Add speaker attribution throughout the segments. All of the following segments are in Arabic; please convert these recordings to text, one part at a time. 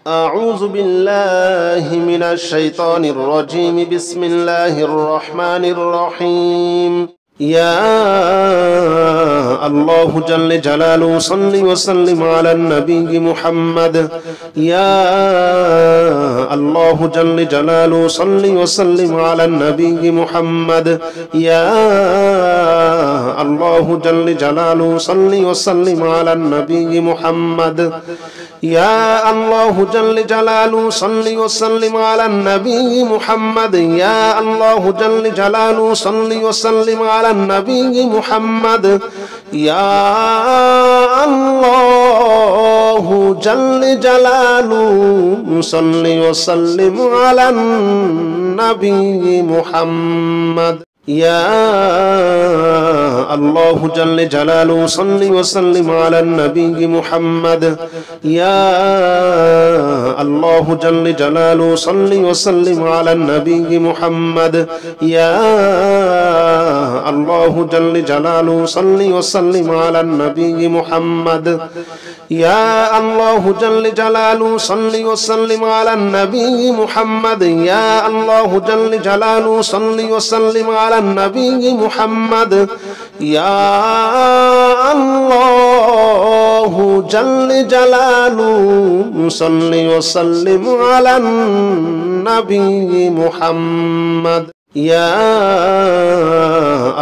Speaker 1: أعوذ بالله من الشيطان الرجيم. بسم الله الرحمن الرحيم. يا الله جل جلاله صل وسلم على النبي محمد. يا الله جل جلاله صل وسلم على النبي محمد. يا الله جل جلاله صل وسلم على النبي محمد. يا الله جل جلاله صل وسلم على النبي محمد. يا الله جل جلاله صل وسلم على النبي محمد. يا الله جل جلاله صل وسلم على النبي محمد. يا الله جل جلاله صل وسلم على النبي محمد. يا الله جل جلاله صل وسلم على النبي محمد. يا الله جل جلاله صل وسلم على النبي محمد. يا الله جل جلاله صل وسلم على النبي محمد. يا الله جل جلاله صل وسلم على النبي محمد. يا الله جل جلاله صل وسلم على النبي محمد. يا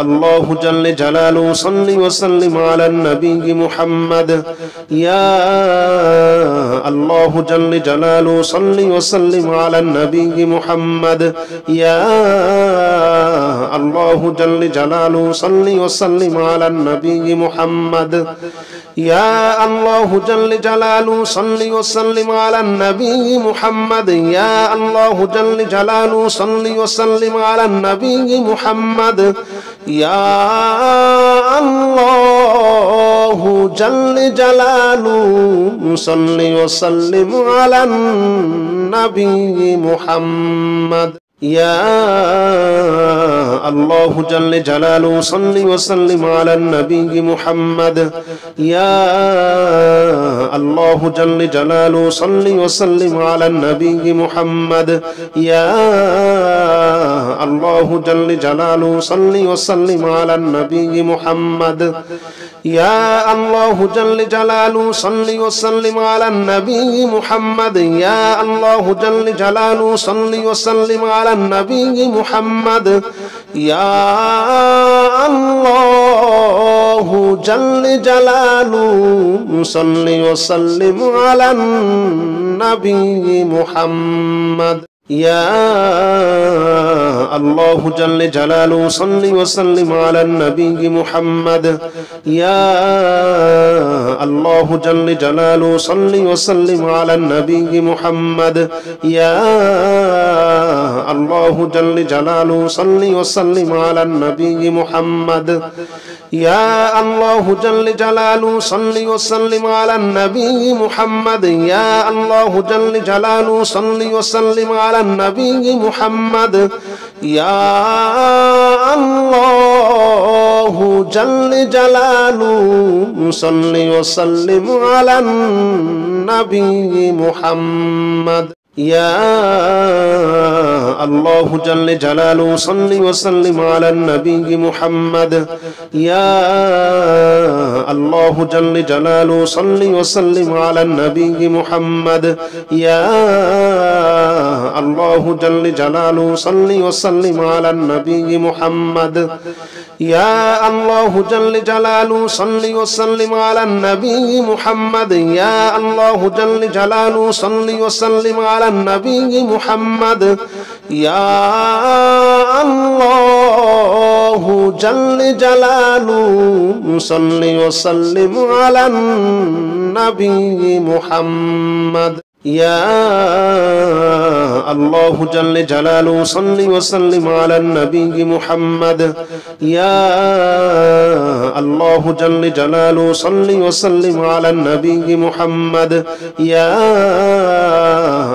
Speaker 1: الله جل جلاله صل وسلم على النبي محمد. يا الله جل جلاله صل وسلم على النبي محمد. يا الله جل جلاله صل وسلم على النبي محمد. يا الله جل جلاله صل وسلم على النبي محمد. يا الله جل جلاله صل وسلم على النبي محمد. يا الله جل جلاله صل وسلم على النبي محمد. يا الله جل جلاله صل وسلم على النبي محمد. يا الله جل جلاله صل وسلم على النبي محمد. يا الله جل جلاله صل وسلم على النبي محمد. يا الله جل جلاله صل وسلم على النبي محمد. يا الله جل جلاله صل وسلم على النبي محمد. يا الله جل جلاله صل وسلم على النبي محمد. يا الله جل جلاله صل وسلم على النبي محمد. يا الله جل جلاله صل وسلم على النبي محمد. يا الله جل جلاله صل وسلم على النبي محمد. يا الله جل جلاله صل وسلم على النبي محمد. يا الله جل جلاله صل وسلم على النبي محمد. يا الله جل جلاله صل وسلم على النبي محمد. يا الله جل جلاله صل وسلم على النبي محمد. يا الله جل جلاله صل وسلم على النبي محمد. يا الله جل جلاله صل وسلم على النبي محمد. يا الله جل جلاله صل وسلم على النبي محمد. يا الله جل جلاله صل وسلم على النبي محمد. يا الله جل جلاله صل وسلم على النبي محمد. يا الله جل جلاله صل وسلم على النبي محمد. يا الله جل جلاله صل وسلم على النبي محمد. يا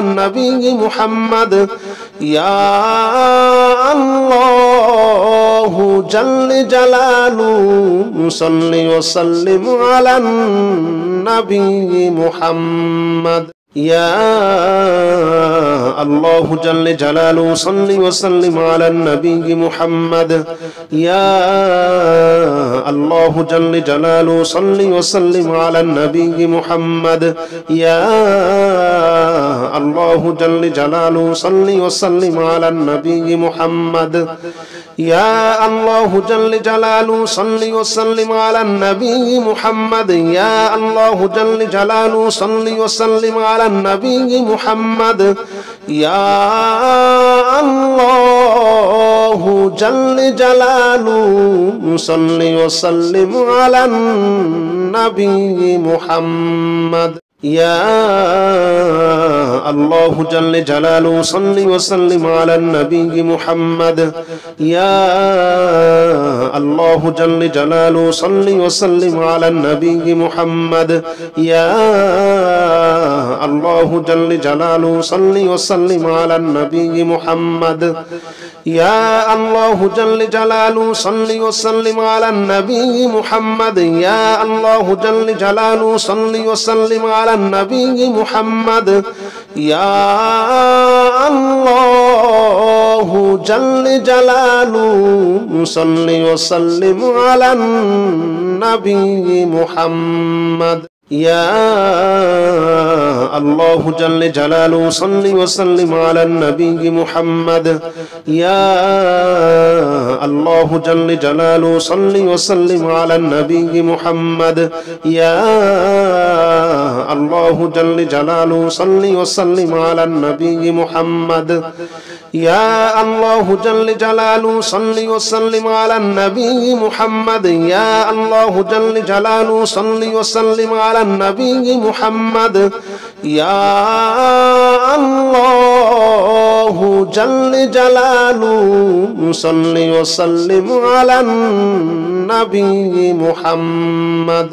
Speaker 1: النبي محمد يا الله جل جلاله صل وسلم على النبي محمد يا الله جل جلاله صل وسلم على النبي محمد يا الله جل جلاله صل وسلم على النبي محمد يا الله جل جلاله صل وسلم على النبي محمد يا الله جل جلاله صل وسلم على النبي محمد يا الله جل جلاله صل وسلم على النبي محمد يا الله جل جلاله صل وسلم على النبي محمد يا الله جل جلاله صل وسلم على النبي محمد يا الله جل جلاله صل وسلم على النبي محمد يا الله جل جلاله صل وسلم على النبي محمد يا الله جل جلاله صل وسلم على النبي محمد يا الله جل جلاله صل وسلم على النبي محمد يا الله جل جلاله صل وسلم على النبي محمد يا الله جل جلاله صل وسلم على النبي محمد يا الله جل جلاله صل وسلم على النبي محمد يا الله جل جلاله صل وسلم على النبي محمد يا الله جل جلاله صل وسلم على النبي محمد يا الله جل جلاله صل وسلم على النبي محمد يا الله جل جلاله صل وسلم على النبي محمد